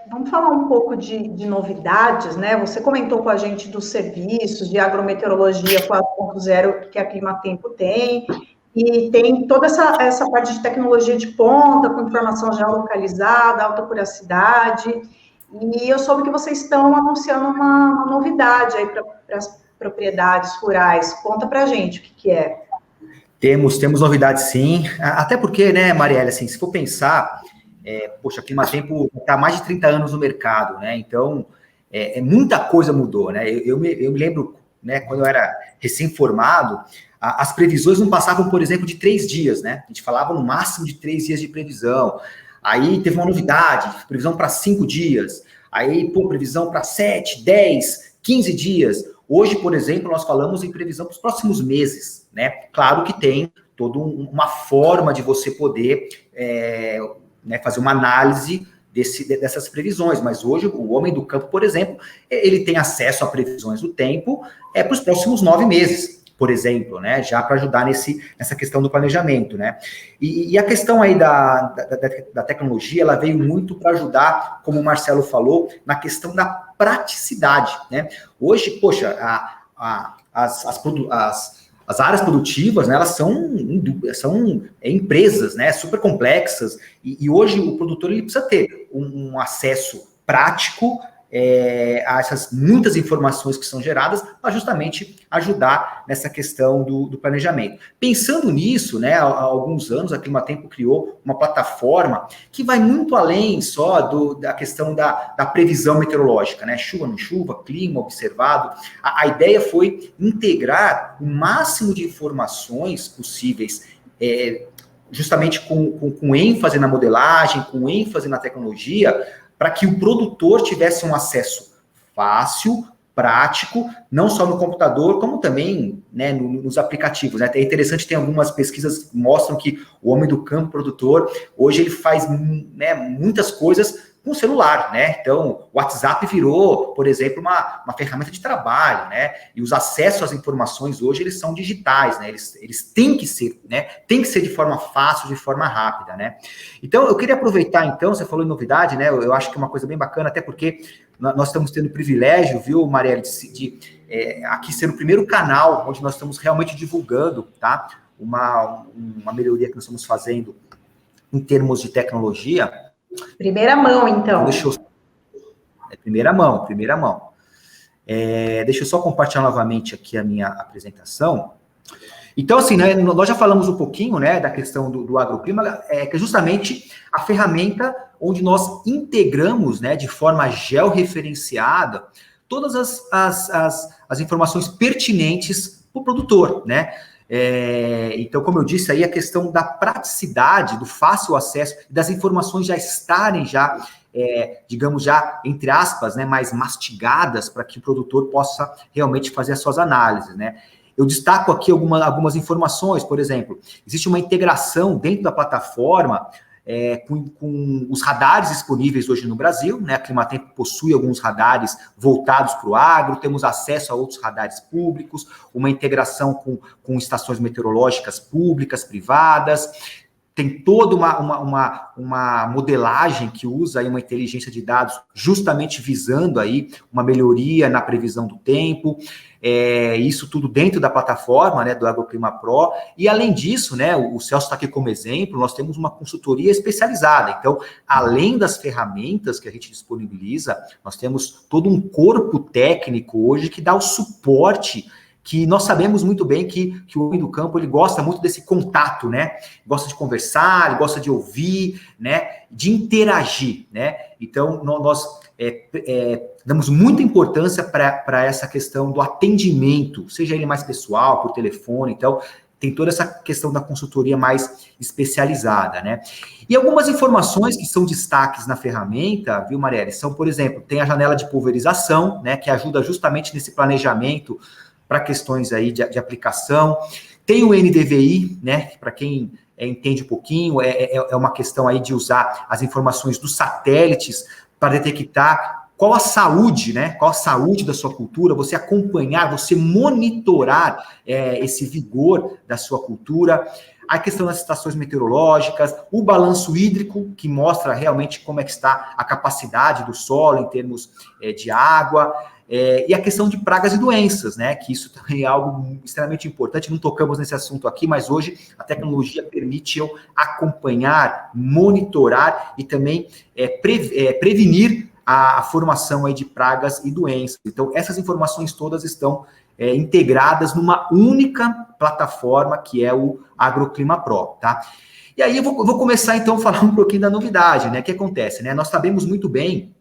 vamos falar um pouco de novidades, né? Você comentou com a gente dos serviços de agrometeorologia 4.0 que a Climatempo tem, e tem toda essa parte de tecnologia de ponta, com informação geolocalizada, alta curiosidade, e eu soube que vocês estão anunciando uma novidade aí para as propriedades rurais. Conta para a gente o que é. Temos novidades sim, até porque, né, Marielle, assim, se for pensar, poxa, a Climatempo está há mais de 30 anos no mercado, né, então, muita coisa mudou, né, eu me lembro, né, quando eu era recém-formado, as previsões não passavam, por exemplo, de 3 dias, né? A gente falava no máximo de 3 dias de previsão. Aí teve uma novidade, previsão para 5 dias. Aí, previsão para 7, 10, 15 dias. Hoje, por exemplo, nós falamos em previsão para os próximos meses, né? Claro que tem toda uma forma de você poder fazer uma análise dessas previsões, mas hoje o homem do campo, por exemplo, ele tem acesso a previsões do tempo para os próximos 9 meses. Por exemplo, né, já para ajudar nessa questão do planejamento, né, e a questão aí da tecnologia, ela veio muito para ajudar, como o Marcelo falou, na questão da praticidade, né, hoje, poxa, as áreas produtivas, né, elas são empresas, né, super complexas, e hoje o produtor ele precisa ter um acesso prático a essas muitas informações que são geradas para justamente ajudar nessa questão do planejamento. Pensando nisso, né, há alguns anos a Climatempo criou uma plataforma que vai muito além só da questão da previsão meteorológica, né, chuva, não chuva, clima observado. A ideia foi integrar o máximo de informações possíveis, justamente com ênfase na modelagem, com ênfase na tecnologia, para que o produtor tivesse um acesso fácil, prático, não só no computador, como também, né, nos aplicativos, né? É interessante, tem algumas pesquisas que mostram que o homem do campo produtor, hoje ele faz, né, muitas coisas com o celular, né? Então, o WhatsApp virou, por exemplo, uma ferramenta de trabalho, né? E os acessos às informações hoje, eles são digitais, né? Eles têm que ser, né? Tem que ser de forma fácil, de forma rápida, né? Então, eu queria aproveitar, então, você falou em novidade, né? Eu acho que é uma coisa bem bacana, até porque nós estamos tendo o privilégio, viu, Marielle, de aqui ser o primeiro canal onde nós estamos realmente divulgando, tá? Uma melhoria que nós estamos fazendo em termos de tecnologia. Primeira mão, então. Primeira mão. Deixa eu só compartilhar novamente aqui a minha apresentação. Então, assim, né, nós já falamos um pouquinho, né, da questão do agroclima, que é justamente a ferramenta onde nós integramos, né, de forma georreferenciada todas as informações pertinentes para o produtor, né? Então, como eu disse aí, a questão da praticidade, do fácil acesso, das informações já estarem digamos, entre aspas, né, mais mastigadas para que o produtor possa realmente fazer as suas análises, né? Eu destaco aqui algumas informações, por exemplo, existe uma integração dentro da plataforma com os radares disponíveis hoje no Brasil, né? A Climatempo possui alguns radares voltados para o agro, temos acesso a outros radares públicos, uma integração com estações meteorológicas públicas, privadas, tem toda uma modelagem que usa aí uma inteligência de dados justamente visando aí uma melhoria na previsão do tempo, isso tudo dentro da plataforma, né, do Agroclima Pro, e além disso, né, o Celso está aqui como exemplo, nós temos uma consultoria especializada, então, além das ferramentas que a gente disponibiliza, nós temos todo um corpo técnico hoje que dá o suporte que nós sabemos muito bem que o homem do campo, ele gosta muito desse contato, né? Gosta de conversar, ele gosta de ouvir, né? De interagir, né? Então, nós damos muita importância para essa questão do atendimento, seja ele mais pessoal, por telefone, então, tem toda essa questão da consultoria mais especializada, né? E algumas informações que são destaques na ferramenta, viu, Marielle, são, por exemplo, tem a janela de pulverização, né? Que ajuda justamente nesse planejamento para questões aí de aplicação. Tem o NDVI, né, para quem entende um pouquinho, é uma questão aí de usar as informações dos satélites para detectar qual a saúde, né, qual a saúde da sua cultura, você acompanhar, você monitorar esse vigor da sua cultura. A questão das estações meteorológicas, o balanço hídrico, que mostra realmente como é que está a capacidade do solo em termos de água, e a questão de pragas e doenças, né? Que isso também é algo extremamente importante. Não tocamos nesse assunto aqui, mas hoje a tecnologia permite eu acompanhar, monitorar e também prevenir a formação aí de pragas e doenças. Então, essas informações todas estão integradas numa única plataforma, que é o Agroclima Pro, tá? E aí eu vou começar, então, a falar um pouquinho da novidade, né? O que acontece, né? Nós sabemos muito bem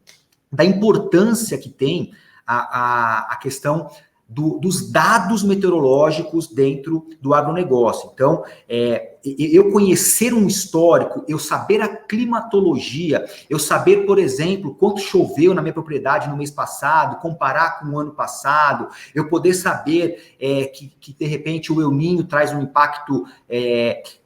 da importância que tem a questão dos dados meteorológicos dentro do agronegócio. Então, eu conhecer um histórico, eu saber a climatologia, eu saber, por exemplo, quanto choveu na minha propriedade no mês passado, comparar com o ano passado, eu poder saber que de repente, o El Niño traz um impacto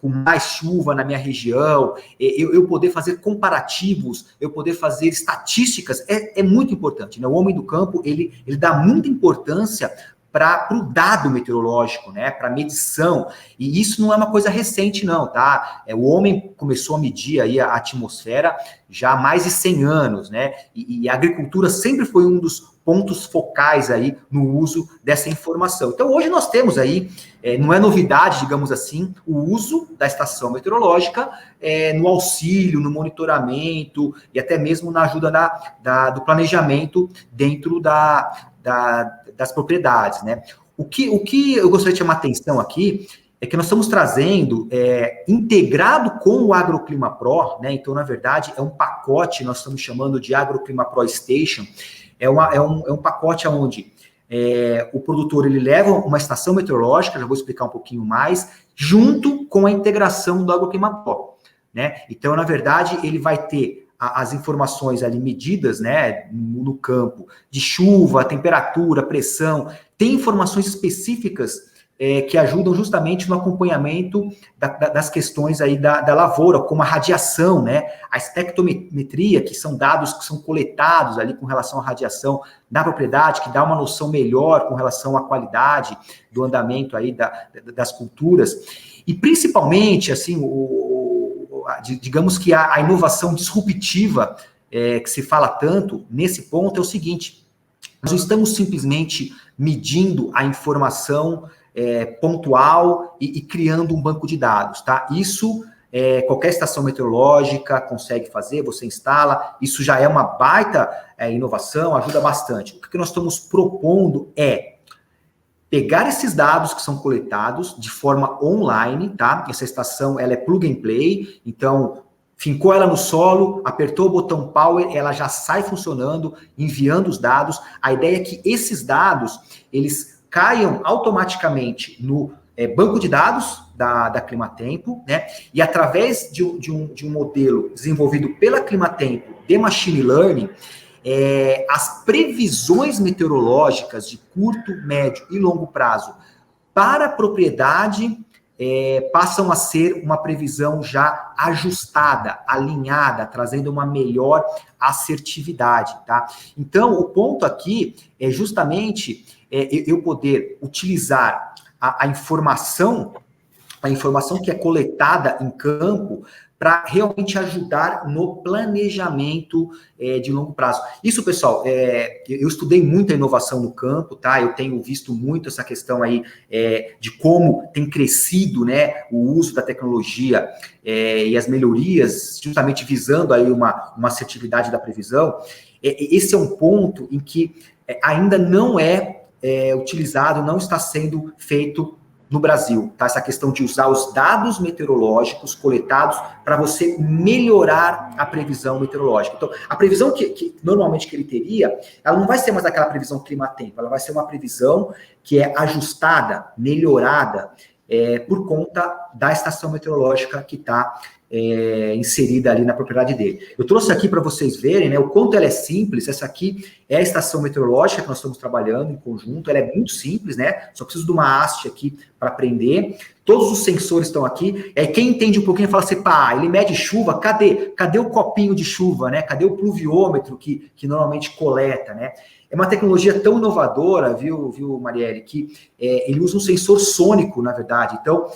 com mais chuva na minha região, eu poder fazer comparativos, eu poder fazer estatísticas, é muito importante, né? O homem do campo, ele dá muita importância para o dado meteorológico, né, para medição, e isso não é uma coisa recente não, tá? O homem começou a medir aí a atmosfera já há mais de 100 anos, né, e a agricultura sempre foi um dos pontos focais aí no uso dessa informação. Então hoje nós temos aí, não é novidade, digamos assim, o uso da estação meteorológica no auxílio, no monitoramento e até mesmo na ajuda do planejamento dentro das propriedades, né? O que eu gostaria de chamar atenção aqui é que nós estamos trazendo, integrado com o Agroclima Pro, né? Então, na verdade, é um pacote, nós estamos chamando de Agroclima Pro Station, é um pacote onde o produtor ele leva uma estação meteorológica, já vou explicar um pouquinho mais, junto com a integração do Agroclima Pro, né? Então, na verdade, ele vai ter as informações ali medidas, né, no campo, de chuva, temperatura, pressão, tem informações específicas que ajudam justamente no acompanhamento das questões aí da lavoura, como a radiação, né? A espectrometria, que são dados que são coletados ali com relação à radiação na propriedade, que dá uma noção melhor com relação à qualidade do andamento aí das culturas. E principalmente, assim, digamos que a inovação disruptiva que se fala tanto nesse ponto é o seguinte: nós não estamos simplesmente medindo a informação pontual e criando um banco de dados, tá? Isso qualquer estação meteorológica consegue fazer, você instala, isso já é uma baita inovação, ajuda bastante. O que nós estamos propondo é pegar esses dados que são coletados de forma online, tá? Essa estação, ela é plug and play, então fincou ela no solo, apertou o botão Power, ela já sai funcionando, enviando os dados. A ideia é que esses dados, eles caiam automaticamente no banco de dados da Climatempo, né? E através de um modelo desenvolvido pela Climatempo de Machine Learning, as previsões meteorológicas de curto, médio e longo prazo para a propriedade passam a ser uma previsão já ajustada, alinhada, trazendo uma melhor assertividade, tá? Então, o ponto aqui é justamente eu poder utilizar a informação que é coletada em campo para realmente ajudar no planejamento de longo prazo. Isso, pessoal, eu estudei muita inovação no campo, tá? Eu tenho visto muito essa questão aí de como tem crescido, né, o uso da tecnologia e as melhorias, justamente visando aí uma assertividade da previsão. Esse é um ponto em que ainda não utilizado, não está sendo feito no Brasil, tá? Essa questão de usar os dados meteorológicos coletados para você melhorar a previsão meteorológica. Então, a previsão que normalmente que ele teria, ela não vai ser mais aquela previsão clima-tempo, ela vai ser uma previsão que é ajustada, melhorada, por conta da estação meteorológica que está inserida ali na propriedade dele. Eu trouxe aqui para vocês verem, né, o quanto ela é simples. Essa aqui é a estação meteorológica que nós estamos trabalhando em conjunto, ela é muito simples, né, só preciso de uma haste aqui para aprender. Todos os sensores estão aqui, quem entende um pouquinho fala assim, pá, ele mede chuva, cadê o copinho de chuva, né, cadê o pluviômetro que normalmente coleta, né? É uma tecnologia tão inovadora, viu, Marielle, que ele usa um sensor sônico, na verdade. Então,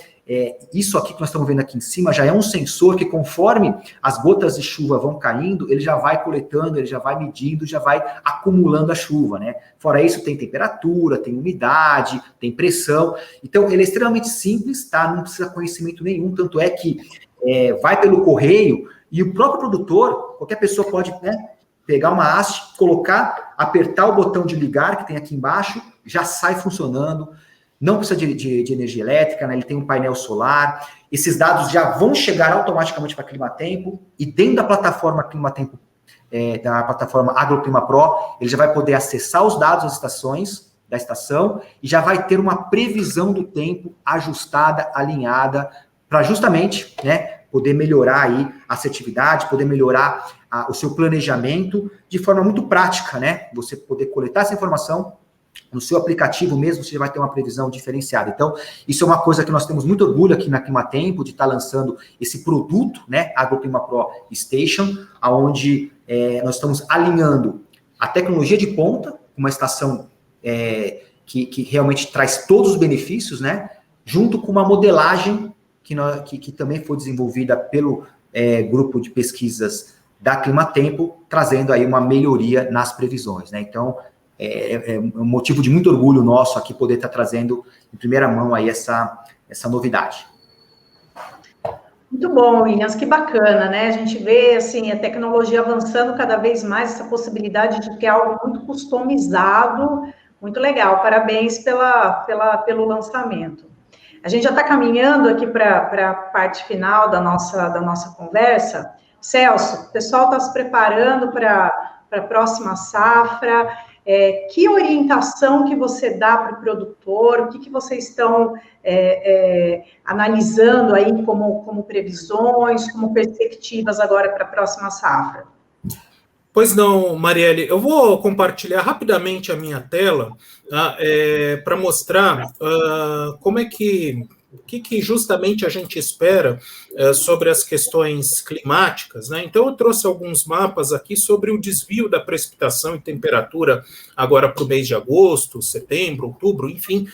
isso aqui que nós estamos vendo aqui em cima já é um sensor que, conforme as gotas de chuva vão caindo, ele já vai coletando, ele já vai medindo, já vai acumulando a chuva, né? Fora isso, tem temperatura, tem umidade, tem pressão. Então, ele é extremamente simples, tá? Não precisa conhecimento nenhum, tanto é que vai pelo correio e o próprio produtor, qualquer pessoa pode, né, pegar uma haste, colocar, apertar o botão de ligar que tem aqui embaixo, já sai funcionando. Não precisa de energia elétrica, né? Ele tem um painel solar. Esses dados já vão chegar automaticamente para a Climatempo, e dentro da plataforma Climatempo, da plataforma AgroClima Pro, ele já vai poder acessar os dados das estações, da estação, e já vai ter uma previsão do tempo ajustada, alinhada, para justamente, né, poder melhorar aí a assertividade, poder melhorar o seu planejamento de forma muito prática, né? Você poder coletar essa informação no seu aplicativo mesmo, você vai ter uma previsão diferenciada. Então, isso é uma coisa que nós temos muito orgulho aqui na Climatempo, de estar lançando esse produto, né, AgroClima Pro Station, onde nós estamos alinhando a tecnologia de ponta, uma estação que realmente traz todos os benefícios, né, junto com uma modelagem que também foi desenvolvida pelo grupo de pesquisas da Climatempo, trazendo aí uma melhoria nas previsões, né? Então, é um motivo de muito orgulho nosso aqui poder estar trazendo em primeira mão aí essa novidade. Muito bom, Williams, que bacana, né? A gente vê, assim, a tecnologia avançando cada vez mais, essa possibilidade de ter algo muito customizado, muito legal. Parabéns pelo lançamento. A gente já está caminhando aqui para a parte final da nossa conversa. Celso, o pessoal está se preparando para a próxima safra. Que orientação que você dá para o produtor? O que vocês estão analisando aí como previsões, como perspectivas agora para a próxima safra? Pois não, Marielle, eu vou compartilhar rapidamente a minha tela, tá, para mostrar como é que justamente a gente espera sobre as questões climáticas, né? Então, eu trouxe alguns mapas aqui sobre o desvio da precipitação e temperatura agora para o mês de agosto, setembro, outubro, enfim.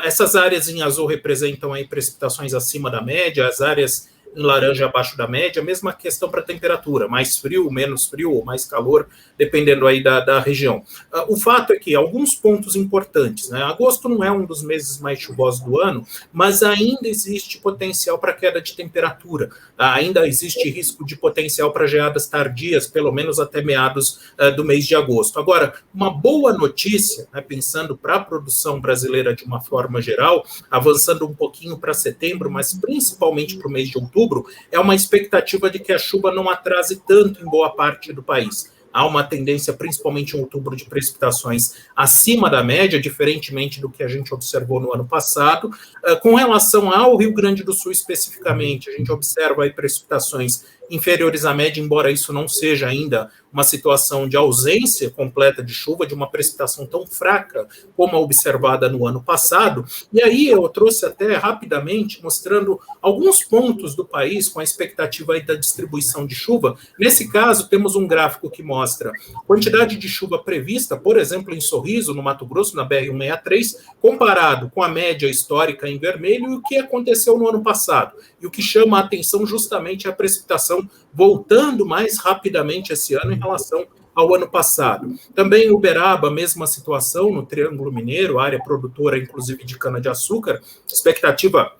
Essas áreas em azul representam aí precipitações acima da média, as áreas em laranja abaixo da média, mesma questão para a temperatura, mais frio, menos frio ou mais calor, dependendo aí da região. O fato é que alguns pontos importantes, né? Agosto não é um dos meses mais chuvosos do ano, mas ainda existe potencial para queda de temperatura, ainda existe risco de potencial para geadas tardias, pelo menos até meados do mês de agosto. Agora, uma boa notícia, né, pensando para a produção brasileira de uma forma geral, avançando um pouquinho para setembro, mas principalmente para o mês de outubro, é uma expectativa de que a chuva não atrase tanto em boa parte do país. Há uma tendência, principalmente em outubro, de precipitações acima da média, diferentemente do que a gente observou no ano passado. Com relação ao Rio Grande do Sul especificamente, a gente observa aí precipitações inferiores à média, embora isso não seja ainda uma situação de ausência completa de chuva, de uma precipitação tão fraca como a observada no ano passado. E aí eu trouxe até rapidamente, mostrando alguns pontos do país com a expectativa aí da distribuição de chuva. Nesse caso, temos um gráfico que mostra a quantidade de chuva prevista, por exemplo, em Sorriso, no Mato Grosso, na BR-163, comparado com a média histórica em vermelho e o que aconteceu no ano passado. E o que chama a atenção justamente é a precipitação voltando mais rapidamente esse ano em relação ao ano passado. Também em Uberaba, mesma situação, no Triângulo Mineiro, área produtora, inclusive, de cana-de-açúcar, expectativa,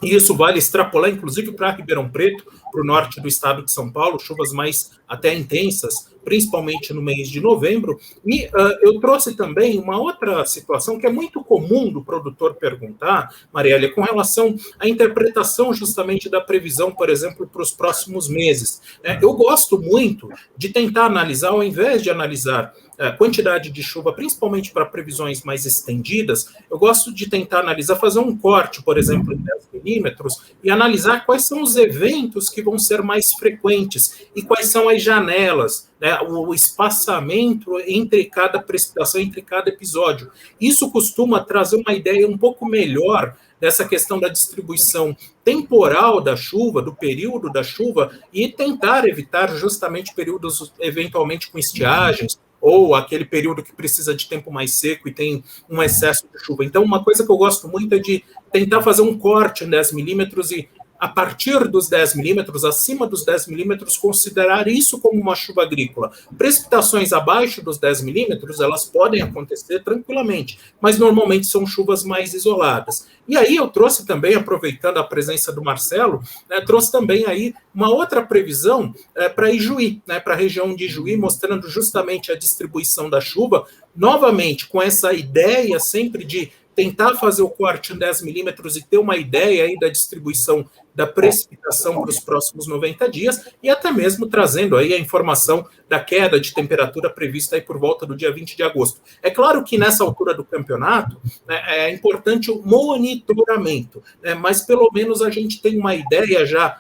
e isso vale extrapolar, inclusive, para Ribeirão Preto, para o norte do estado de São Paulo, chuvas mais até intensas, principalmente no mês de novembro. E eu trouxe também uma outra situação que é muito comum do produtor perguntar, Marielle, com relação à interpretação justamente da previsão, por exemplo, para os próximos meses. Eu gosto muito de tentar analisar, ao invés de analisar quantidade de chuva, principalmente para previsões mais estendidas, eu gosto de tentar analisar, fazer um corte, por exemplo, em 10 milímetros, e analisar quais são os eventos que vão ser mais frequentes e quais são as janelas, né, o espaçamento entre cada precipitação, entre cada episódio. Isso costuma trazer uma ideia um pouco melhor dessa questão da distribuição temporal da chuva, do período da chuva, e tentar evitar justamente períodos eventualmente com estiagens, ou aquele período que precisa de tempo mais seco e tem um excesso de chuva. Então, uma coisa que eu gosto muito é de tentar fazer um corte em 10 milímetros e, a partir dos 10 milímetros, acima dos 10 milímetros, considerar isso como uma chuva agrícola. Precipitações abaixo dos 10 milímetros, elas podem acontecer tranquilamente, mas normalmente são chuvas mais isoladas. E aí eu trouxe também, aproveitando a presença do Marcelo, trouxe também aí uma outra previsão para Ijuí, para a região de Ijuí, mostrando justamente a distribuição da chuva, novamente com essa ideia sempre de tentar fazer o corte em 10 milímetros e ter uma ideia aí da distribuição da precipitação para os próximos 90 dias, e até mesmo trazendo aí a informação da queda de temperatura prevista aí por volta do dia 20 de agosto. É claro que nessa altura do campeonato é importante o monitoramento, mas pelo menos a gente tem uma ideia já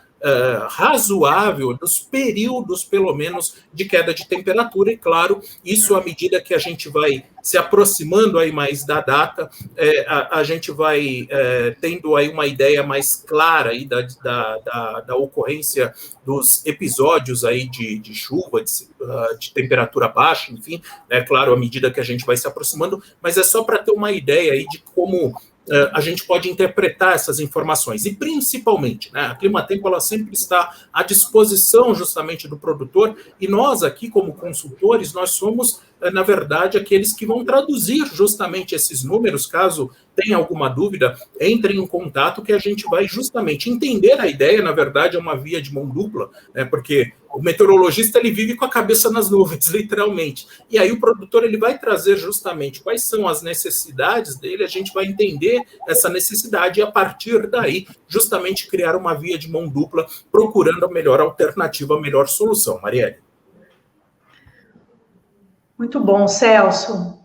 razoável dos períodos, pelo menos, de queda de temperatura, e claro, isso à medida que a gente vai se aproximando aí mais da data, a gente vai tendo aí uma ideia mais clara aí da ocorrência dos episódios aí de chuva, de temperatura baixa, enfim, claro, à medida que a gente vai se aproximando, mas é só para ter uma ideia aí de como a gente pode interpretar essas informações, e principalmente, a Climatempo, ela sempre está à disposição justamente do produtor, e nós aqui como consultores, nós somos, na verdade, aqueles que vão traduzir justamente esses números. Caso tenha alguma dúvida, entre em contato que a gente vai justamente entender a ideia. Na verdade, é uma via de mão dupla, porque o meteorologista, ele vive com a cabeça nas nuvens, literalmente, e aí o produtor, ele vai trazer justamente quais são as necessidades dele, a gente vai entender essa necessidade e, a partir daí, justamente criar uma via de mão dupla, procurando a melhor alternativa, a melhor solução. Marielle. Muito bom, Celso.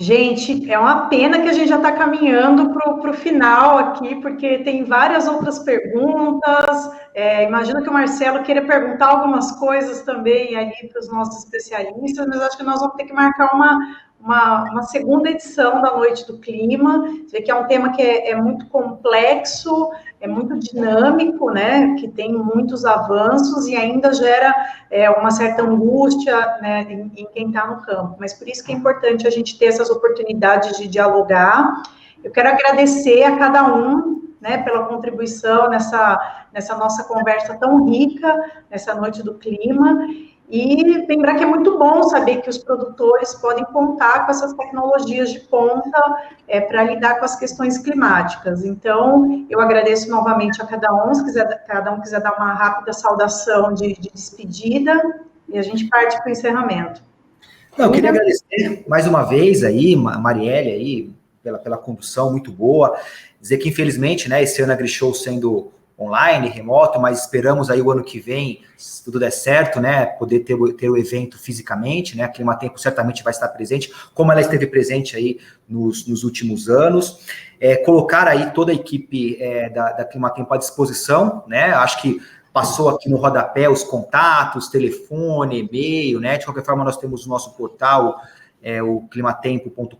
Gente, é uma pena que a gente já está caminhando para o final aqui, porque tem várias outras perguntas, Imagino que o Marcelo queira perguntar algumas coisas também ali para os nossos especialistas, mas acho que nós vamos ter que marcar uma segunda edição da Noite do Clima. Você vê que é um tema que é muito complexo, é muito dinâmico, né, que tem muitos avanços e ainda gera uma certa angústia, né, em quem está no campo. Mas por isso que é importante a gente ter essas oportunidades de dialogar. Eu quero agradecer a cada um, né, pela contribuição nessa nossa conversa tão rica, nessa Noite do Clima. E lembrar que é muito bom saber que os produtores podem contar com essas tecnologias de ponta para lidar com as questões climáticas. Então, eu agradeço novamente a cada um, se cada um quiser dar uma rápida saudação de despedida, e a gente parte para o encerramento. Não, eu queria agradecer mais uma vez aí, Marielle, aí, pela condução muito boa, dizer que, infelizmente, né, esse ano a AgriShow sendo online, remoto, mas esperamos aí o ano que vem, se tudo der certo, né, poder ter o evento fisicamente, né, a Climatempo certamente vai estar presente, como ela esteve presente aí nos últimos anos, colocar aí toda a equipe da Climatempo à disposição, né, acho que passou aqui no rodapé os contatos, telefone, e-mail, né, de qualquer forma nós temos o nosso portal, o climatempo.com.br,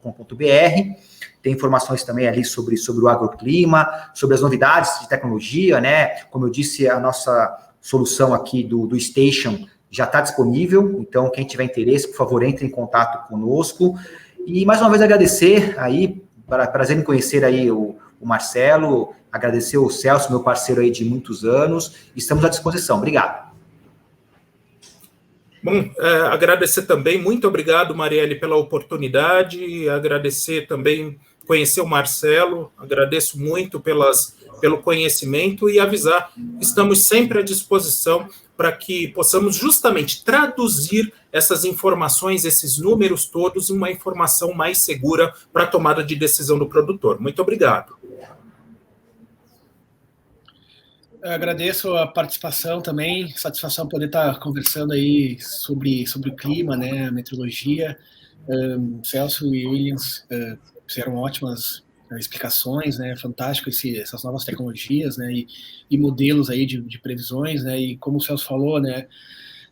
tem informações também ali sobre o agroclima, sobre as novidades de tecnologia, né? Como eu disse, a nossa solução aqui do Station já está disponível, então quem tiver interesse, por favor, entre em contato conosco. E mais uma vez agradecer aí, prazer em conhecer aí o Marcelo, agradecer o Celso, meu parceiro aí de muitos anos, estamos à disposição. Obrigado. Bom, agradecer também, muito obrigado, Marielle, pela oportunidade, agradecer também, conhecer o Marcelo, agradeço muito pelo conhecimento e avisar, estamos sempre à disposição para que possamos justamente traduzir essas informações, esses números todos, em uma informação mais segura para a tomada de decisão do produtor. Muito obrigado. Eu agradeço a participação também, satisfação poder estar conversando aí sobre o clima, né, a meteorologia. Celso e Williams fizeram ótimas explicações, né, fantástico essas novas tecnologias, né, e modelos aí de previsões, né, e como o Celso falou, né,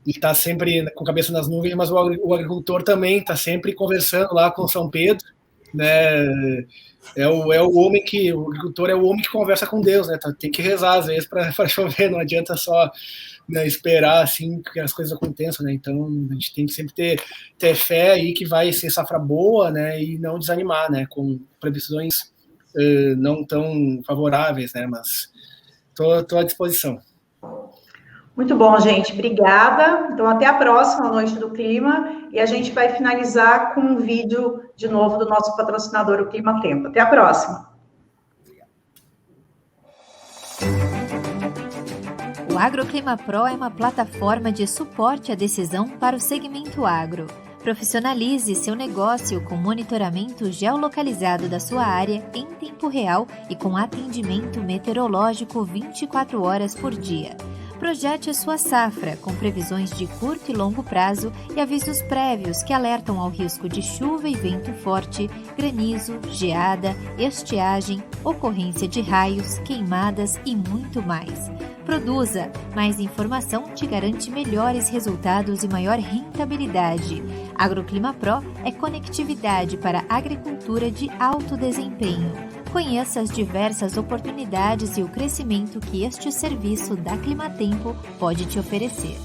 ele está sempre com a cabeça nas nuvens, mas o agricultor também está sempre conversando lá com São Pedro, né, o agricultor é o homem que conversa com Deus, né? Tem que rezar às vezes para chover, não adianta só, né, esperar assim que as coisas aconteçam, né? Então a gente tem que sempre ter fé aí que vai ser safra boa, né? E não desanimar, né? Com previsões não tão favoráveis, né? Mas tô à disposição. Muito bom, gente. Obrigada. Então, até a próxima Noite do Clima. E a gente vai finalizar com um vídeo, de novo, do nosso patrocinador, o Climatempo. Até a próxima. O AgroClima Pro é uma plataforma de suporte à decisão para o segmento agro. Profissionalize seu negócio com monitoramento geolocalizado da sua área em tempo real e com atendimento meteorológico 24 horas por dia. Projete a sua safra com previsões de curto e longo prazo e avisos prévios que alertam ao risco de chuva e vento forte, granizo, geada, estiagem, ocorrência de raios, queimadas e muito mais. Produza! Mais informação te garante melhores resultados e maior rentabilidade. AgroClima Pro é conectividade para a agricultura de alto desempenho. Conheça as diversas oportunidades e o crescimento que este serviço da Climatempo pode te oferecer.